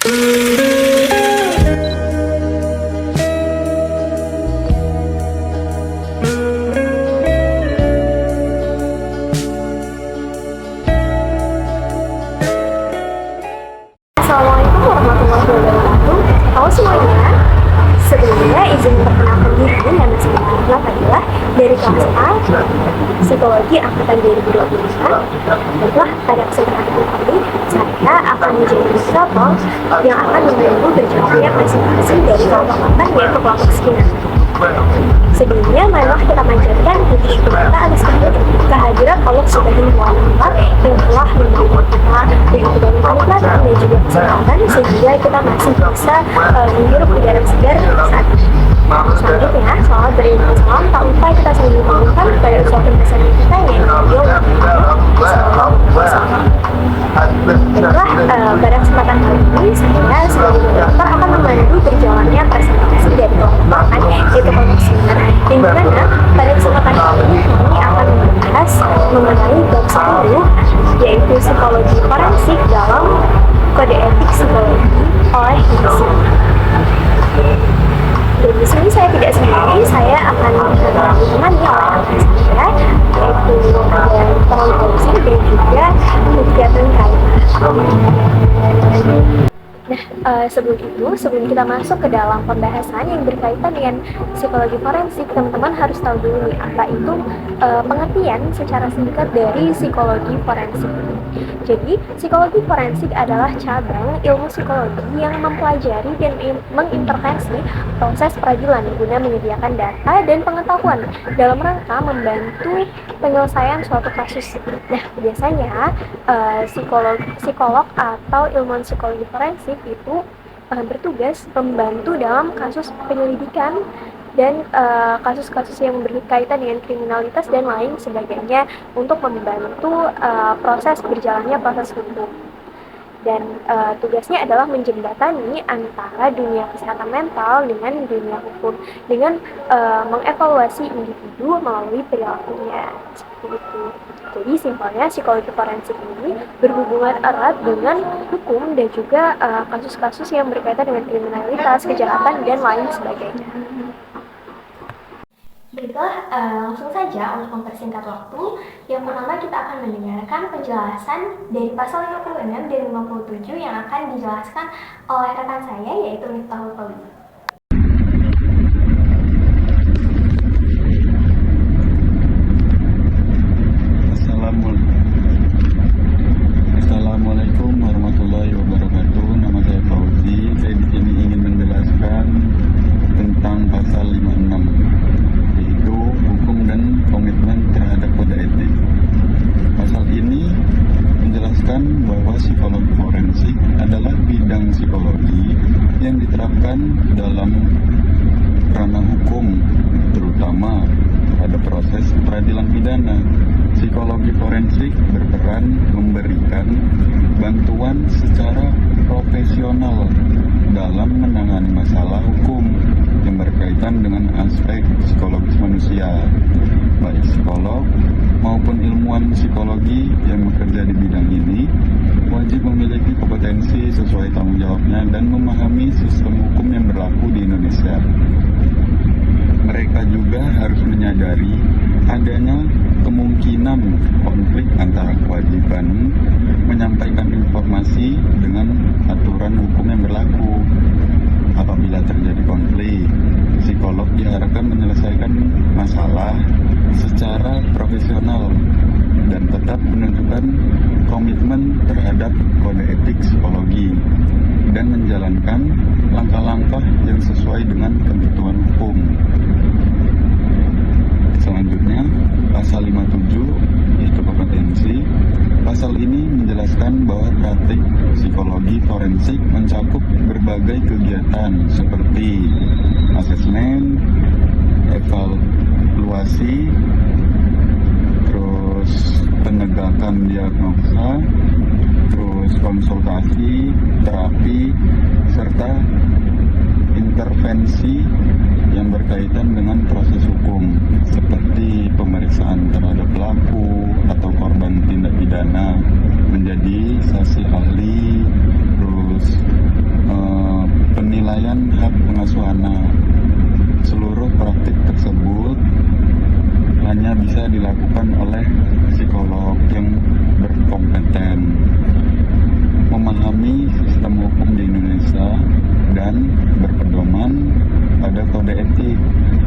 Assalamualaikum warahmatullahi wabarakatuh. Halo semuanya. Sebelumnya izin memperkenalkan diri, nama saya Fadila dari kelas A Psikologi Angkatan 2025. Baiklah, pada kesempatan ini saya akan menjadi moderator yang akan membantu berjalannya presentasi dari kelompok 8 yaitu kelompok skinner. Sebelumnya, marilah kita panjatkan puji syukur kita atas kehadiran Allah Subhanahu wa Ta'ala yang telah memberikan kita begitu banyak kenikmatan dan juga kesempatan sehingga kita masih bisa menghirup udara segar saat ini. Selanjutnya, selamat beriman salam tak lupa kita selalu mengumumkan kepada usaha besar kita yang beliau Baiklah, pada kesempatan kali ini saya sebagai moderator akan membantu berjalannya presentasi dari kelompok yaitu kelompok senior, yang dimana pada kesempatan kali ini kami akan membahas mengenai bab 10 yaitu psikologi forensik dalam kode etik psikologi oleh HIPSI. Dan di sini saya tidak sendiri, saya akan ditemani oleh rekan saya yaitu ada Paul Fauzi dan juga Mufiatun Kaima. Nah, sebelum kita masuk ke dalam pembahasan yang berkaitan dengan psikologi forensik, teman-teman harus tahu dulu nih apa itu pengertian secara singkat dari psikologi forensik. Jadi, psikologi forensik adalah cabang ilmu psikologi yang mempelajari dan mengintervensi proses peradilan guna menyediakan data dan pengetahuan dalam rangka membantu penyelesaian suatu kasus. Nah, biasanya psikolog atau ilmuwan psikologi forensik itu bertugas membantu dalam kasus penyelidikan dan kasus-kasus yang berkaitan dengan kriminalitas dan lain sebagainya untuk membantu proses berjalannya proses hukum. Dan tugasnya adalah menjembatani antara dunia kesehatan mental dengan dunia hukum dengan mengevaluasi individu melalui perilakunya seperti itu. Jadi simpelnya psikologi forensik ini berhubungan erat dengan hukum dan juga kasus-kasus yang berkaitan dengan kriminalitas, kejahatan dan lain sebagainya. Baiklah, langsung saja untuk mempersingkat waktu. Yang pertama kita akan mendengarkan penjelasan dari pasal 56 dan 57 yang akan dijelaskan oleh rekan saya yaitu Miftahul Fauzi. Assalamualaikum warahmatullahi wabarakatuh. Nama saya Fauzi. Saya di sini ingin menjelaskan tentang pasal 56. Hukum dan komitmen terhadap kode etik. Pasal ini menjelaskan bahwa psikologi forensik adalah bidang psikologi yang diterapkan dalam ranah hukum, terutama pada proses peradilan pidana. Psikologi forensik berperan memberikan bantuan secara profesional dalam menangani masalah hukum yang berkaitan dengan aspek psikologis manusia. Baik psikolog maupun ilmuwan psikologi yang bekerja di bidang ini wajib memiliki kompetensi sesuai tanggung jawabnya dan memahami sistem hukum yang berlaku di Indonesia. Mereka juga harus menyadari adanya kemungkinan konflik antara kewajiban menyampaikan informasi dengan aturan hukum yang berlaku. Apabila terjadi konflik, psikolog diharapkan menyelesaikan masalah secara profesional dan tetap menunjukkan komitmen terhadap kode etik psikologi dan menjalankan langkah-langkah yang sesuai dengan ketentuan hukum. Selanjutnya, pasal 57 yaitu kompetensi. Pasal ini menjelaskan bahwa praktik psikologi forensik mencakup berbagai kegiatan seperti asesmen, evaluasi, terus penegakan diagnosa, terus konsultasi, terapi, serta intervensi yang berkaitan dengan proses hukum seperti pemeriksaan terhadap pelaku atau korban tindak pidana menjadi saksi ahli, terus penilaian hak pengasuh anak. Seluruh praktik tersebut hanya bisa dilakukan oleh psikolog yang berkompeten, memahami sistem hukum di Indonesia, dan berpedoman pada kode etik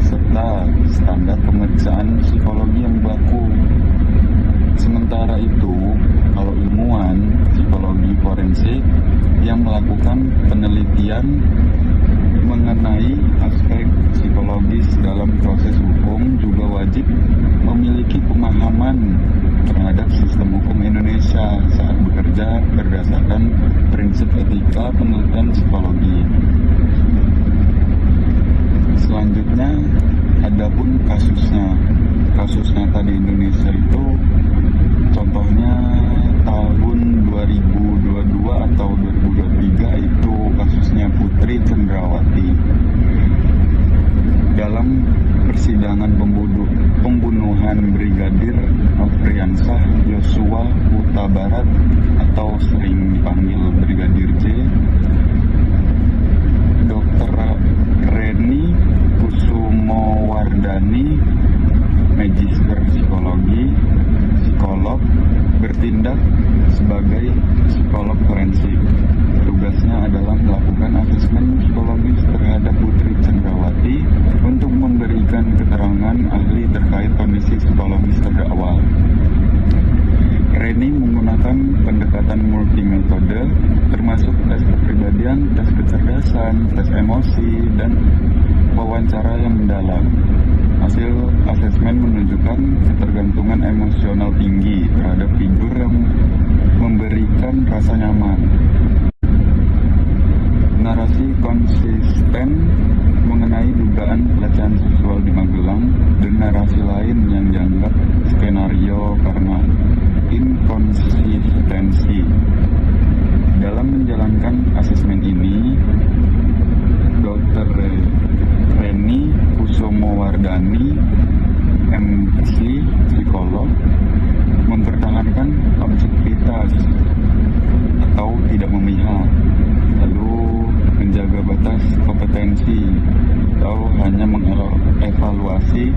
serta standar pemeriksaan psikologi yang baku. Sementara itu, kalau ilmuwan psikologi forensik yang melakukan penelitian mengenai aspek psikologis dalam proses hukum juga wajib memiliki pemahaman terhadap sistem hukum Indonesia saat bekerja berdasarkan prinsip etika penelitian psikologi. Selanjutnya, adapun kasus nyata di Indonesia itu contohnya tahun 2022 atau 2023 itu kasusnya Putri Cendrawati. Dalam persidangan pembunuhan Brigadir Nofriansah Yosua Huta Barat atau sering dipanggil Brigadir J, Dr. Reni Kusumowardani, Magister Psikologi, psikolog, bertindak sebagai psikolog forensik. Tugasnya adalah melakukan asesmen psikologis terhadap Putri Cendrawati untuk memberikan keterangan ahli terkait kondisi psikologis terdakwa. Reni menggunakan pendekatan multimetode, termasuk tes kepribadian, tes kecerdasan, tes emosi, dan wawancara yang mendalam. Hasil asesmen menunjukkan ketergantungan emosional tinggi terhadap figur yang memberikan rasa nyaman. Narasi konsisten mengenai dugaan pelecehan seksual di Magelang dan narasi lain yang dianggap skenario karena inkonsistensi. Dalam menjalankan asesmen ini, Dr. Reni Kusumowardani, MC, psikolog, mempertahankan objektivitas atau tidak memihak, lalu menjaga batas kompetensi atau hanya mengevaluasi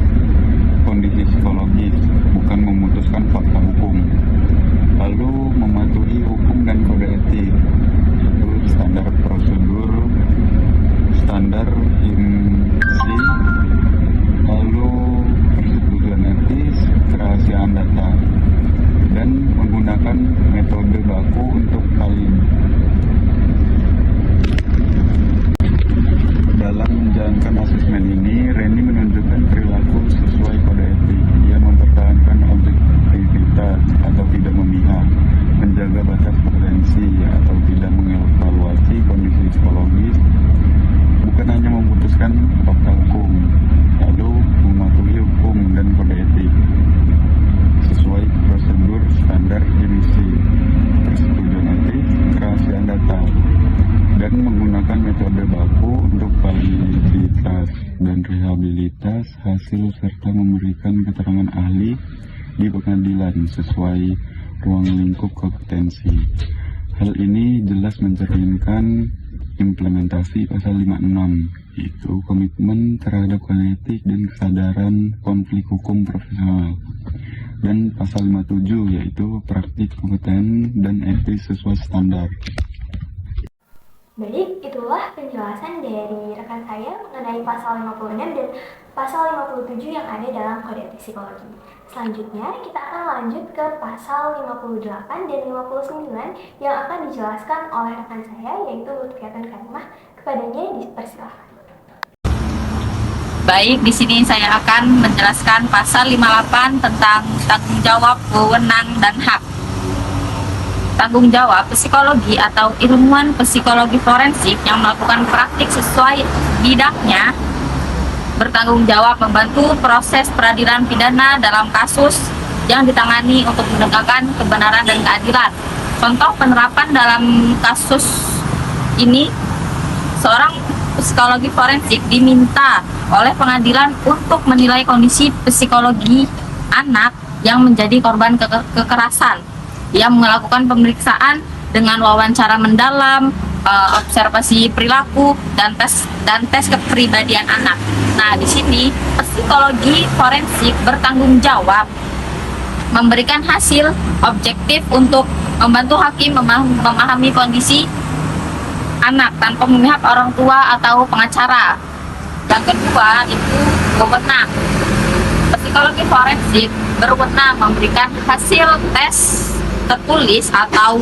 kondisi psikologis, bukan memutuskan fakta hukum, lalu mematuhi hukum dan kode etik, yaitu standar prosedur, standar IMSI, lalu persetujuan etis, kerahasiaan data, dan menggunakan metode baku untuk validasi. Dalam menjalankan asesmen ini, Reni menunjukkan perilaku sesuai kode etik. Ia mempertahankan objektivitas atau tidak memihak, menjaga batas kompetensi atau tidak mengevaluasi kondisi psikologis, bukan hanya memutuskan fakta hukum, lalu mematuhi hukum dan kode etik sesuai prosedur standar IMSI, persetujuan etis, kerahasiaan data, dan menggunakan metode baku untuk validitas dan rehabilitas hasil serta memberikan keterangan ahli di pengadilan sesuai ruang lingkup kompetensi. Hal ini jelas mencerminkan implementasi pasal 56, yaitu komitmen terhadap kode etik dan kesadaran konflik hukum profesional, dan pasal 57, yaitu praktik kompeten dan etis sesuai standar. Baik, itulah penjelasan dari rekan saya mengenai pasal 56 dan pasal 57 yang ada dalam kode etik psikologi. Selanjutnya, kita akan lanjut ke pasal 58 dan 59 yang akan dijelaskan oleh rekan saya, yaitu Lutfiatan Karimah. Kepadanya dipersilakan. Baik, di sini saya akan menjelaskan pasal 58 tentang tanggung jawab, wewenang, dan hak. Tanggung jawab psikologi atau ilmuwan psikologi forensik yang melakukan praktik sesuai bidangnya bertanggung jawab membantu proses peradilan pidana dalam kasus yang ditangani untuk menegakkan kebenaran dan keadilan. Contoh penerapan dalam kasus ini, seorang psikologi forensik diminta oleh pengadilan untuk menilai kondisi psikologi anak yang menjadi korban kekerasan. Ia melakukan pemeriksaan dengan wawancara mendalam, observasi perilaku dan tes kepribadian anak. Nah, di sini psikologi forensik bertanggung jawab memberikan hasil objektif untuk membantu hakim memahami kondisi anak tanpa memihak orang tua atau pengacara. Yang kedua itu wewenang. Psikologi forensik berwenang memberikan hasil tes tertulis atau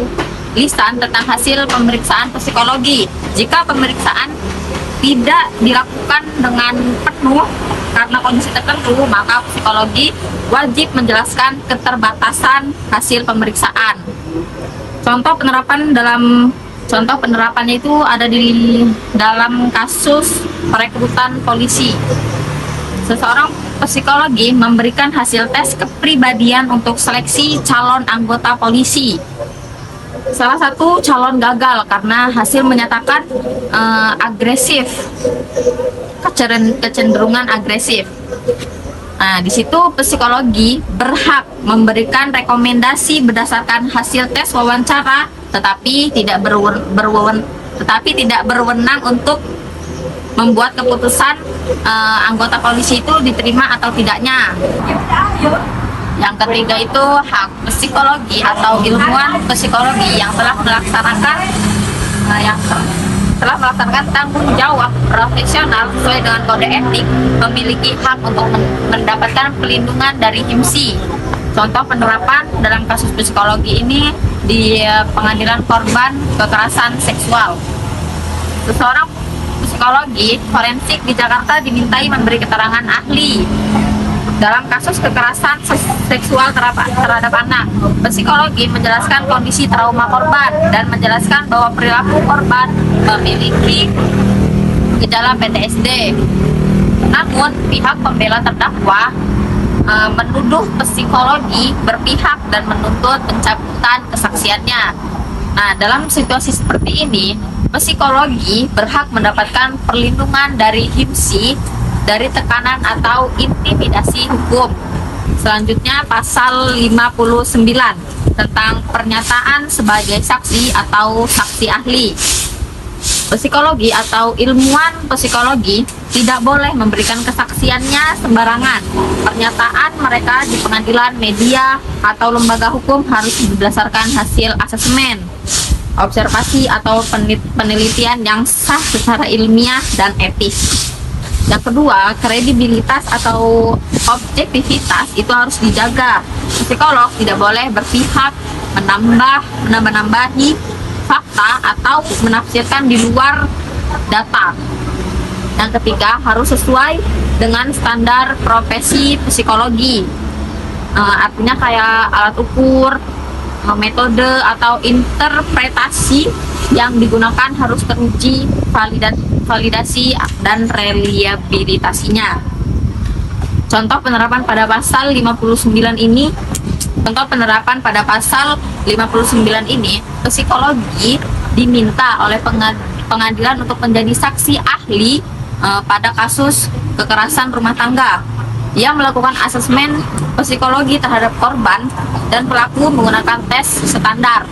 lisan tentang hasil pemeriksaan psikologi. Jika pemeriksaan tidak dilakukan dengan penuh karena kondisi tertentu, maka psikologi wajib menjelaskan keterbatasan hasil pemeriksaan. Contoh penerapannya itu ada di dalam kasus perekrutan polisi. Seseorang psikologi memberikan hasil tes kepribadian untuk seleksi calon anggota polisi. Salah satu calon gagal karena hasil menyatakan agresif, kecenderungan agresif. Nah, di situ psikologi berhak memberikan rekomendasi berdasarkan hasil tes wawancara, tetapi tidak berwenang untuk membuat keputusan anggota polisi itu diterima atau tidaknya. Yang ketiga itu hak psikologi atau ilmuwan psikologi yang telah melaksanakan tanggung jawab profesional sesuai dengan kode etik memiliki hak untuk mendapatkan pelindungan dari HIMSI. Contoh penerapan dalam kasus psikologi ini di pengadilan korban kekerasan seksual. Seseorang psikologi forensik di Jakarta dimintai memberi keterangan ahli dalam kasus kekerasan seksual terhadap anak. Psikologi menjelaskan kondisi trauma korban dan menjelaskan bahwa perilaku korban memiliki gejala PTSD. Namun, pihak pembela terdakwa menuduh psikologi berpihak dan menuntut pencabutan kesaksiannya. Nah, dalam situasi seperti ini, psikologi berhak mendapatkan perlindungan dari HIMSI dari tekanan atau intimidasi hukum. Selanjutnya pasal 59 tentang pernyataan sebagai saksi atau saksi ahli. Psikologi atau ilmuwan psikologi tidak boleh memberikan kesaksiannya sembarangan. Pernyataan mereka di pengadilan, media, atau lembaga hukum harus berdasarkan hasil asesmen, observasi atau penelitian yang sah secara ilmiah dan etis. Yang kedua, kredibilitas atau objektivitas itu harus dijaga. Psikolog tidak boleh berpihak, menambah-nambahi fakta atau menafsirkan di luar data. Yang ketiga, harus sesuai dengan standar profesi psikologi. Artinya kayak alat ukur, metode atau interpretasi yang digunakan harus teruji validasi dan reliabilitasinya. Contoh penerapan pada pasal 59 ini, psikologi diminta oleh pengadilan untuk menjadi saksi ahli pada kasus kekerasan rumah tangga. Ia melakukan asesmen psikologi terhadap korban dan pelaku menggunakan tes standar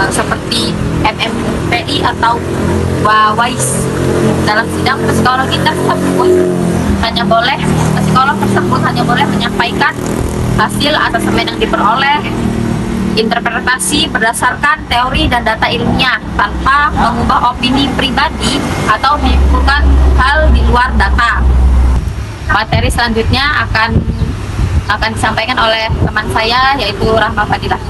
seperti MMPI atau WAIS. Dalam sidang psikolog tersebut hanya boleh menyampaikan hasil asesmen yang diperoleh, interpretasi berdasarkan teori dan data ilmiah tanpa mengubah opini pribadi atau menyimpulkan hal di luar data. Materi selanjutnya akan disampaikan oleh teman saya, yaitu Rahma Fadilah.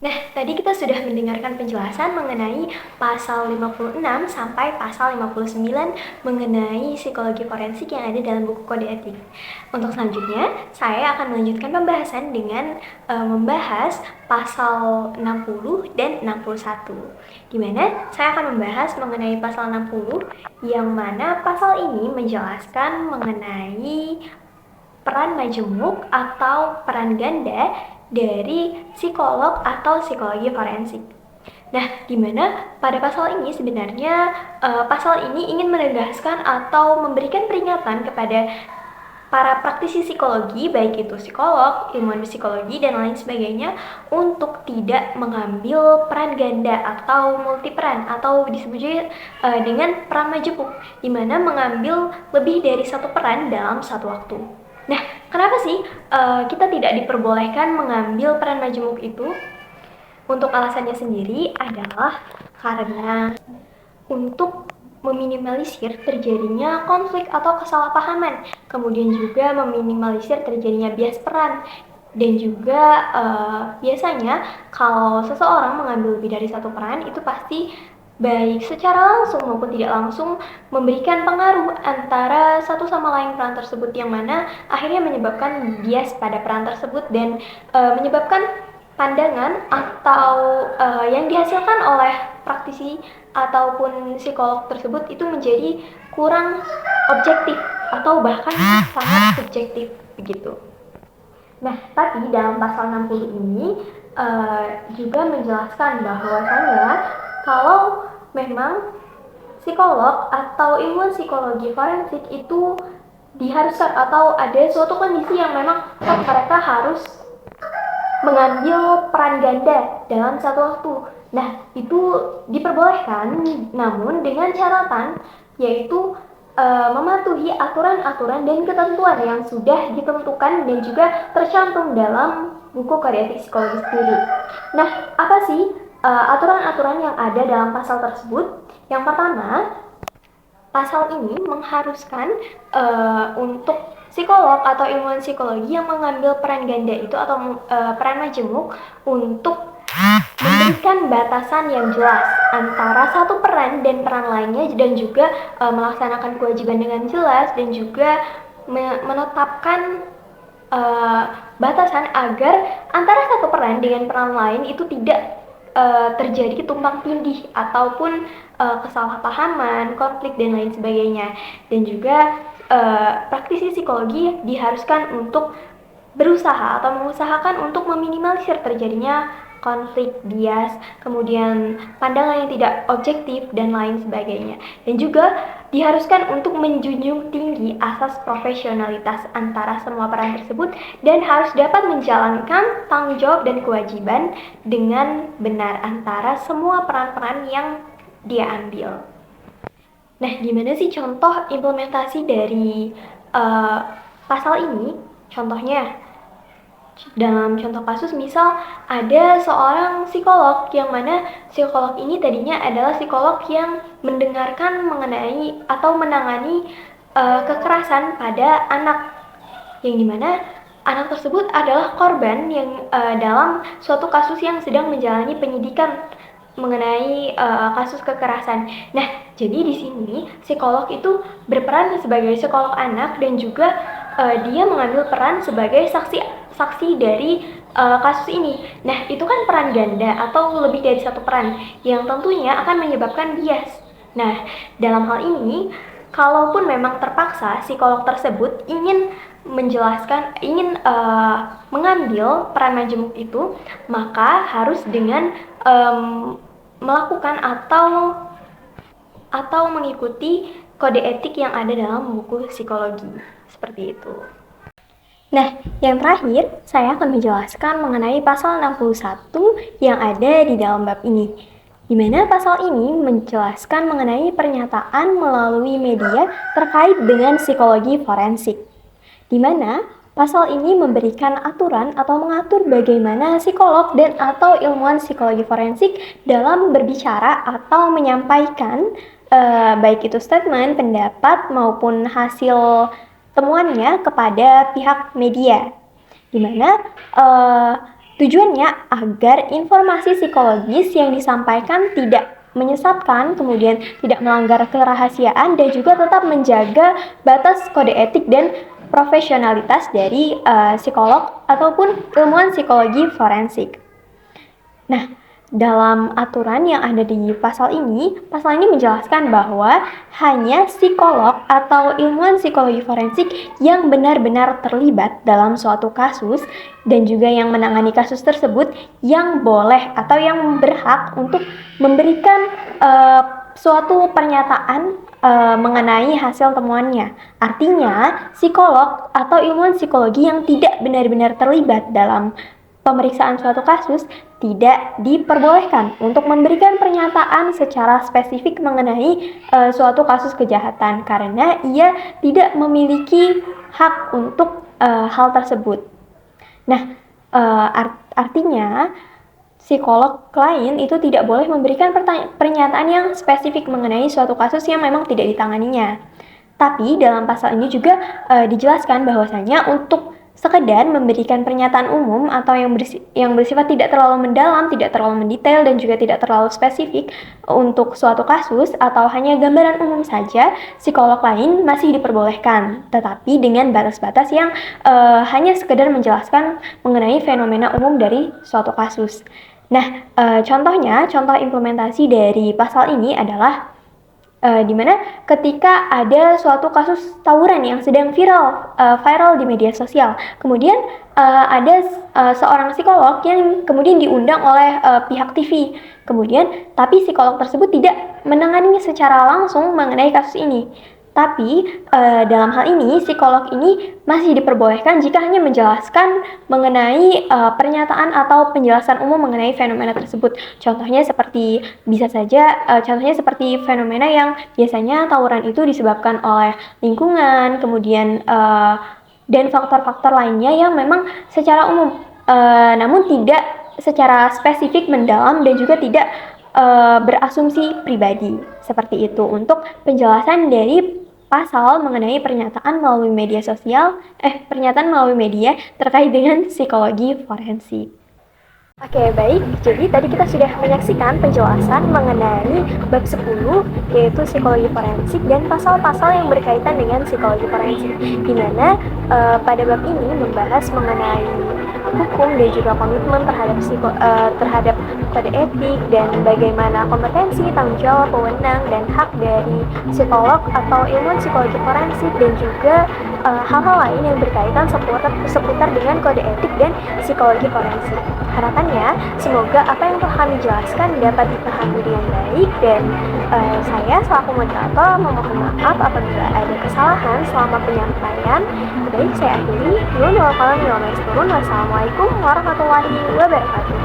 Nah, tadi kita sudah mendengarkan penjelasan mengenai pasal 56 sampai pasal 59 mengenai psikologi forensik yang ada dalam buku kode etik. Untuk selanjutnya, saya akan melanjutkan pembahasan dengan membahas pasal 60 dan 61. Di mana saya akan membahas mengenai pasal 60 yang mana pasal ini menjelaskan mengenai peran majemuk atau peran ganda dari psikolog atau psikologi forensik. Nah, di mana pada pasal ini sebenarnya pasal ini ingin menegaskan atau memberikan peringatan kepada para praktisi psikologi, baik itu psikolog, ilmuwan psikologi, dan lain sebagainya, untuk tidak mengambil peran ganda atau multiperan, atau disebut juga dengan peran majemuk, di mana mengambil lebih dari satu peran dalam satu waktu. Nah, kenapa sih kita tidak diperbolehkan mengambil peran majemuk itu? Untuk alasannya sendiri adalah karena untuk meminimalisir terjadinya konflik atau kesalahpahaman, kemudian juga meminimalisir terjadinya bias peran, dan juga biasanya kalau seseorang mengambil lebih dari satu peran itu pasti baik secara langsung maupun tidak langsung memberikan pengaruh antara satu sama lain peran tersebut, yang mana akhirnya menyebabkan bias pada peran tersebut dan menyebabkan pandangan atau yang dihasilkan oleh praktisi ataupun psikolog tersebut itu menjadi kurang objektif atau bahkan sangat subjektif begitu. Nah, tapi dalam pasal 60 ini juga menjelaskan bahwasanya kalau memang psikolog atau ilmuwan psikologi forensik itu diharuskan atau ada suatu kondisi yang memang mereka harus mengambil peran ganda dalam satu waktu. Nah, itu diperbolehkan, namun dengan catatan yaitu mematuhi aturan-aturan dan ketentuan yang sudah ditentukan dan juga tercantum dalam buku kode etik psikologi sendiri. Nah, apa sih aturan-aturan yang ada dalam pasal tersebut? Yang pertama, pasal ini mengharuskan untuk psikolog atau ilmuwan psikologi yang mengambil peran ganda itu atau peran majemuk untuk memberikan batasan yang jelas antara satu peran dan peran lainnya, dan juga melaksanakan kewajiban dengan jelas, dan juga menetapkan batasan agar antara satu peran dengan peran lain itu tidak terjadi tumpang tindih ataupun kesalahpahaman, konflik, dan lain sebagainya. Dan juga praktisi psikologi diharuskan untuk berusaha atau mengusahakan untuk meminimalisir terjadinya konflik, bias, kemudian pandangan yang tidak objektif, dan lain sebagainya. Dan juga diharuskan untuk menjunjung tinggi asas profesionalitas antara semua peran tersebut dan harus dapat menjalankan tanggung jawab dan kewajiban dengan benar antara semua peran-peran yang dia ambil. Nah, gimana sih contoh implementasi dari pasal ini? Contohnya, dalam contoh kasus, misal ada seorang psikolog yang mana psikolog ini tadinya adalah psikolog yang mendengarkan mengenai atau menangani kekerasan pada anak, yang dimana anak tersebut adalah korban yang dalam suatu kasus yang sedang menjalani penyidikan mengenai kasus kekerasan. Nah, jadi di sini psikolog itu berperan sebagai psikolog anak dan juga dia mengambil peran sebagai saksi dari kasus ini. Nah, itu kan peran ganda atau lebih dari satu peran yang tentunya akan menyebabkan bias. Nah, dalam hal ini, kalaupun memang terpaksa psikolog tersebut ingin menjelaskan, ingin mengambil peran majemuk itu, maka harus dengan melakukan atau mengikuti kode etik yang ada dalam buku psikologi. Seperti itu. Nah, yang terakhir, saya akan menjelaskan mengenai pasal 61 yang ada di dalam bab ini, di mana pasal ini menjelaskan mengenai pernyataan melalui media terkait dengan psikologi forensik, di mana pasal ini memberikan aturan atau mengatur bagaimana psikolog dan atau ilmuwan psikologi forensik dalam berbicara atau menyampaikan baik itu statement, pendapat, maupun hasil temuannya kepada pihak media, di mana tujuannya agar informasi psikologis yang disampaikan tidak menyesatkan, kemudian tidak melanggar kerahasiaan, dan juga tetap menjaga batas kode etik dan profesionalitas dari psikolog ataupun ilmuwan psikologi forensik. Nah, dalam aturan yang ada di pasal ini menjelaskan bahwa hanya psikolog atau ilmuwan psikologi forensik yang benar-benar terlibat dalam suatu kasus dan juga yang menangani kasus tersebut yang boleh atau yang berhak untuk memberikan suatu pernyataan mengenai hasil temuannya. Artinya, psikolog atau ilmuwan psikologi yang tidak benar-benar terlibat dalam pemeriksaan suatu kasus tidak diperbolehkan untuk memberikan pernyataan secara spesifik mengenai suatu kasus kejahatan karena ia tidak memiliki hak untuk hal tersebut. Nah, artinya psikolog lain itu tidak boleh memberikan pernyataan yang spesifik mengenai suatu kasus yang memang tidak ditanganinya. Tapi dalam pasal ini juga dijelaskan bahwasanya untuk sekedar memberikan pernyataan umum atau yang bersifat tidak terlalu mendalam, tidak terlalu mendetail, dan juga tidak terlalu spesifik untuk suatu kasus atau hanya gambaran umum saja, psikolog lain masih diperbolehkan, tetapi dengan batas-batas yang hanya sekedar menjelaskan mengenai fenomena umum dari suatu kasus. Nah, contoh implementasi dari pasal ini adalah di mana ketika ada suatu kasus tawuran yang sedang viral di media sosial, kemudian ada seorang psikolog yang kemudian diundang oleh pihak TV, tapi psikolog tersebut tidak menangani secara langsung mengenai kasus ini. Tapi dalam hal ini psikolog ini masih diperbolehkan jika hanya menjelaskan mengenai pernyataan atau penjelasan umum mengenai fenomena tersebut. Contohnya seperti fenomena yang biasanya tawuran itu disebabkan oleh lingkungan, kemudian dan faktor-faktor lainnya yang memang secara umum, namun tidak secara spesifik mendalam dan juga tidak berasumsi pribadi. Seperti itu untuk penjelasan dari pasal mengenai pernyataan melalui media terkait dengan psikologi forensik. Oke, baik. Jadi tadi kita sudah menyaksikan penjelasan mengenai bab 10 yaitu psikologi forensik dan pasal-pasal yang berkaitan dengan psikologi forensik, di mana pada bab ini membahas mengenai hukum dan juga komitmen terhadap kode etik dan bagaimana kompetensi, tanggung jawab, wewenang, dan hak dari psikolog atau ilmuwan psikologi forensik dan juga hal-hal lain yang berkaitan seputar dengan kode etik dan psikologi forensik. Harapannya semoga apa yang telah kami jelaskan dapat dipahami dengan baik dan saya selaku moderator memohon maaf apabila ada kesalahan selama penyampaian. Baik, saya akhiri. Wassalamualaikum warahmatullahi wabarakatuh.